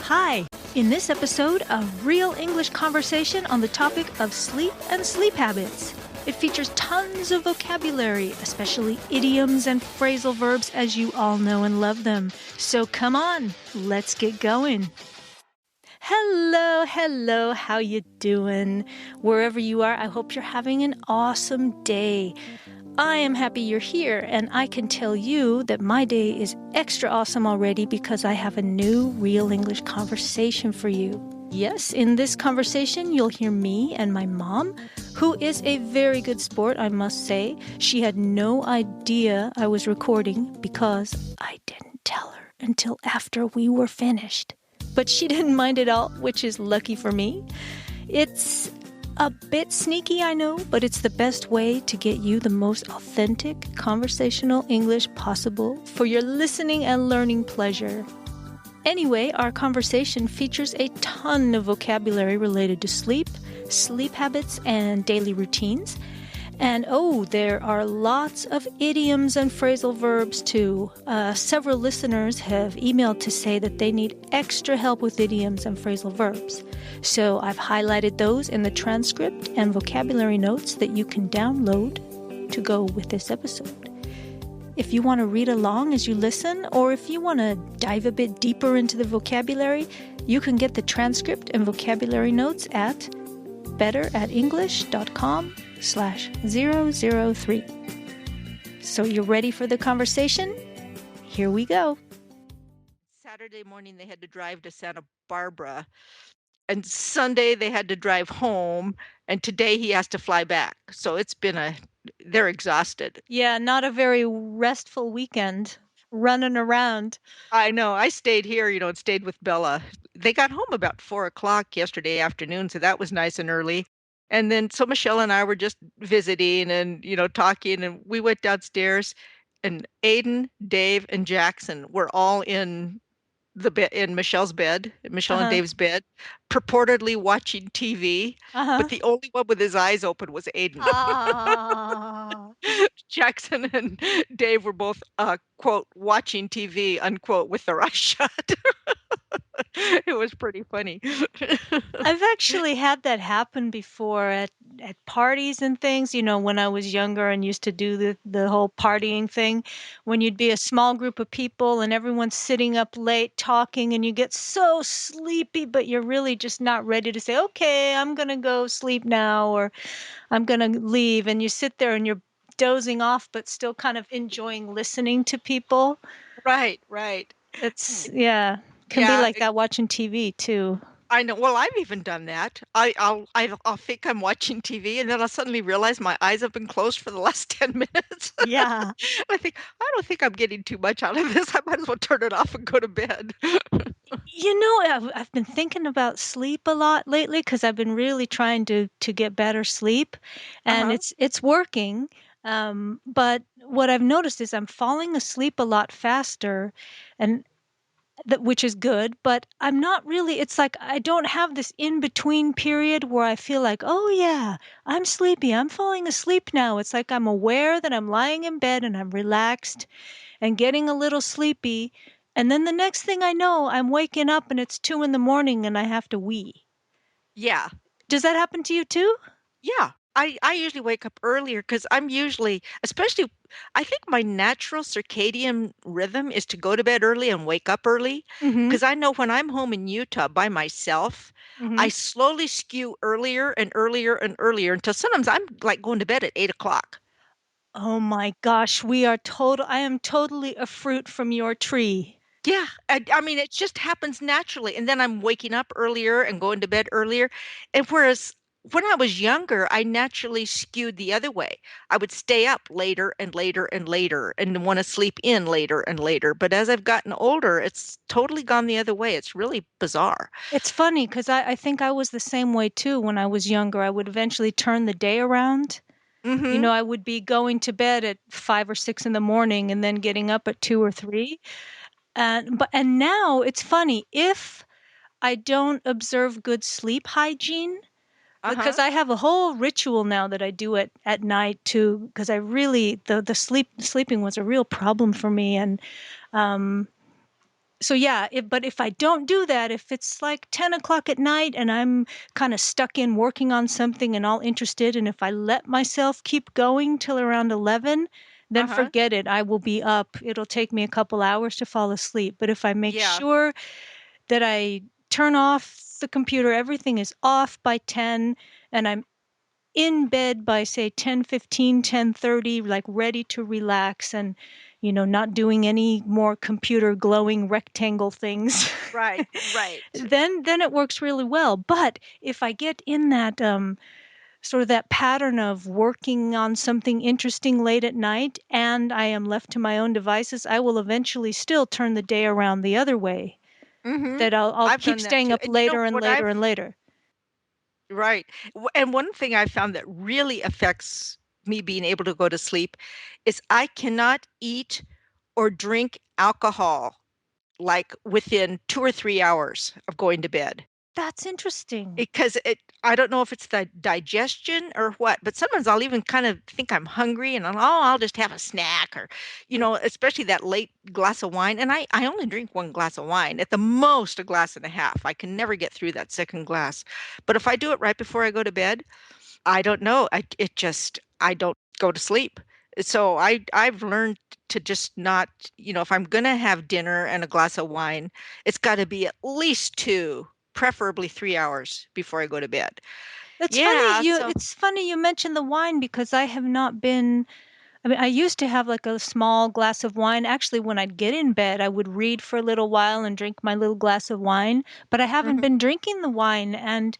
Hi! In this episode, a real English conversation on the topic of sleep and sleep habits. It features tons of vocabulary, especially idioms and phrasal verbs, as you all know and love them. So come on, let's get going. Hello, how you doing? Wherever you are, I hope you're having an awesome day. I am happy you're here, and I can tell you that my day is extra awesome already because I have a new real English conversation for you. Yes, in this conversation, you'll hear me and my mom, who is a very good sport, I must say. She had no idea I was recording because I didn't tell her until after we were finished. But she didn't mind at all, which is lucky for me. It's a bit sneaky, I know, but it's the best way to get you the most authentic conversational English possible for your listening and learning pleasure. Anyway, our conversation features a ton of vocabulary related to sleep, sleep habits, and daily routines. And there are lots of idioms and phrasal verbs too. Several listeners have emailed to say that they need extra help with idioms and phrasal verbs. So I've highlighted those in the transcript and vocabulary notes that you can download to go with this episode. If you want to read along as you listen, or if you want to dive a bit deeper into the vocabulary, you can get the transcript and vocabulary notes at betteratenglish.com/003. So you're ready for the conversation? Here we go. Saturday morning, they had to drive to Santa Barbara, and Sunday they had to drive home, and today he has to fly back. So they're exhausted. Yeah, not a very restful weekend, running around. I know. I stayed here, and stayed with Bella. They got home about 4 o'clock yesterday afternoon, so that was nice and early. And then, so Michelle and I were just visiting and, talking, and we went downstairs, and Aiden, Dave, and Jackson were all in the bed, in Michelle and Uh-huh. Dave's bed, purportedly watching TV, Uh-huh. but the only one with his eyes open was Aiden. Ah. Jackson and Dave were both, quote, watching TV, unquote, with their eyes shut. It was pretty funny. I've actually had that happen before at parties and things, when I was younger and used to do the whole partying thing, when you'd be a small group of people and everyone's sitting up late talking and you get so sleepy, but you're really just not ready to say, okay, I'm going to go sleep now or I'm going to leave. And you sit there and you're dozing off, but still kind of enjoying listening to people. Right. Can be Yeah, like that watching TV too. I know. Well, I've even done that. I'll think I'm watching TV, and then I'll suddenly realize my eyes have been closed for the last 10 minutes. Yeah. I think, I don't think I'm getting too much out of this. I might as well turn it off and go to bed. I've been thinking about sleep a lot lately because I've been really trying to get better sleep, and Uh-huh. it's working. But what I've noticed is I'm falling asleep a lot faster, and which is good. But I'm not really. It's like I don't have this in between period where I feel like, oh yeah, I'm sleepy. I'm falling asleep now. It's like I'm aware that I'm lying in bed and I'm relaxed and getting a little sleepy. And then the next thing I know, I'm waking up and it's 2 a.m. and I have to wee. Yeah. Does that happen to you too? Yeah. I usually wake up earlier because I'm usually, especially, I think my natural circadian rhythm is to go to bed early and wake up early. Mm-hmm. Because I know when I'm home in Utah by myself, Mm-hmm. I slowly skew earlier and earlier and earlier until sometimes I'm like going to bed at 8 o'clock. Oh my gosh, I am totally a fruit from your tree. Yeah, I mean, it just happens naturally. And then I'm waking up earlier and going to bed earlier. And whereas when I was younger, I naturally skewed the other way. I would stay up later and later and later and want to sleep in later and later. But as I've gotten older, it's totally gone the other way. It's really bizarre. It's funny because I think I was the same way too when I was younger. I would eventually turn the day around. Hmm. I would be going to bed at 5 or 6 in the morning and then getting up at 2 or 3. And now it's funny, if I don't observe good sleep hygiene, because I have a whole ritual now that I do at night too, because I really, the sleeping was a real problem for me. And so yeah, but if I don't do that, if it's like 10 o'clock at night and I'm kind of stuck in working on something and all interested, and if I let myself keep going till around 11, then forget it. I will be up. It'll take me a couple hours to fall asleep. But if I make sure that I turn off the computer, everything is off by 10, and I'm in bed by say 10:15, 10:30, like ready to relax and, not doing any more computer glowing rectangle things. Right. Then it works really well. But if I get in that sort of that pattern of working on something interesting late at night and I am left to my own devices, I will eventually still turn the day around the other way. That I'll I've keep done that staying too. up And later and what later and later. right. And one thing I found that really affects me being able to go to sleep is I cannot eat or drink alcohol like within 2 or 3 hours of going to bed. That's interesting. Because I don't know if it's the digestion or what, but sometimes I'll even kind of think I'm hungry and I'll just have a snack or, especially that late glass of wine. And I only drink one glass of wine, at the most a glass and a half. I can never get through that second glass. But if I do it right before I go to bed, I don't know. I don't go to sleep. So I've learned to just not, if I'm gonna have dinner and a glass of wine, it's got to be at least two, preferably 3 hours before I go to bed. Yeah. So. It's funny you mentioned the wine because I have not been. I mean, I used to have like a small glass of wine. Actually, when I'd get in bed, I would read for a little while and drink my little glass of wine, but I haven't Mhm. been drinking the wine, and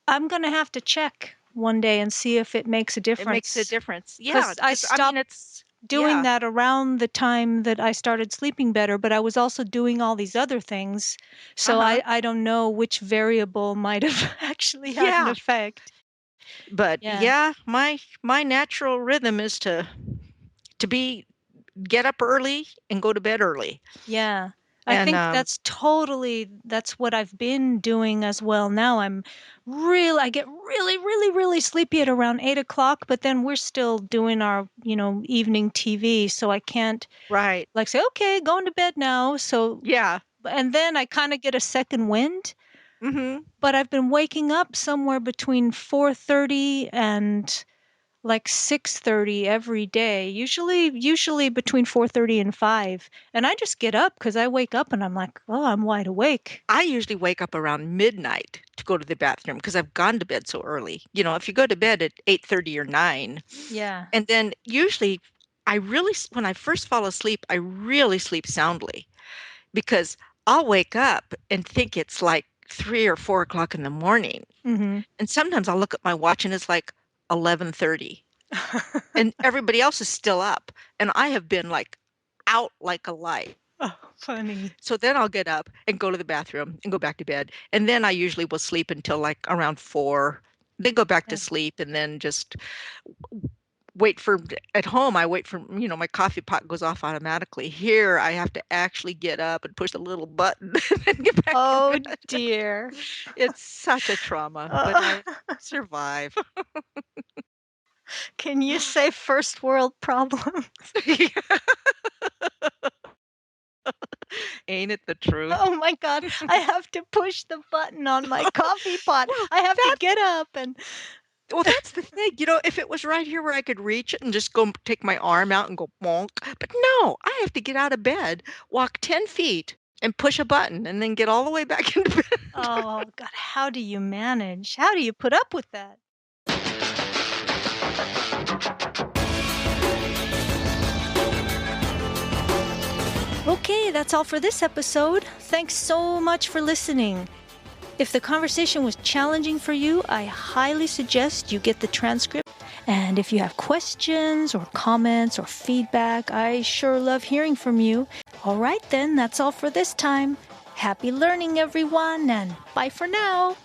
I'm going to have to check one day and see if it makes a It makes a difference. difference. Yeah, Because I because I mean, stopped doing yeah. that around the time that I started sleeping better, but I was also doing all these other things. So Uh-huh. I don't know which variable might have actually had an Yeah. effect. But Yeah. yeah, my natural rhythm is to be get up early and go to bed early. Yeah. I And think that's what I've been doing as well now. I get really, really, really sleepy at around 8 o'clock, but then we're still doing our, evening TV. So I can't right. like say, okay, going to bed now. So, Yeah. and then I kind of get a second wind, Mhm. but I've been waking up somewhere between 4:30 and like 6:30 every day, usually between 4:30 and 5. And I just get up because I wake up and I'm like, "Oh, I'm wide awake." I usually wake up around midnight to go to the bathroom because I've gone to bed so early. If you go to bed at 8:30 or 9, Yeah. and then usually when I first fall asleep, I really sleep soundly because I'll wake up and think it's like 3 or 4 o'clock in the morning. Mhm. And sometimes I'll look at my watch and it's like 11:30 and everybody else is still up and I have been like out like a light. Oh, funny. So then I'll get up and go to the bathroom and go back to bed. And then I usually will sleep until like around 4, then go back to Yeah. sleep and then just wait for at home. I wait for, my coffee pot goes off automatically. Here, I have to actually get up and push the little button and then get back to Oh bed. dear. It's such a trauma, but Uh, I survive. can you say first world problem? Ain't it the truth? Oh my God. I have to push the button on my coffee pot. Well, I have to that get up and that's the thing. If it was right here where I could reach it and just go take my arm out and go bonk, but no, I have to get out of bed, walk 10 feet and push a button and then get all the way back into bed. oh God, how do you manage? How do you put up with that? Okay, that's all for this episode. Thanks so much for listening. If the conversation was challenging for you, I highly suggest you get the transcript. And if you have questions or comments or feedback, I sure love hearing from you. All right then, that's all for this time. Happy learning, everyone, and bye for now.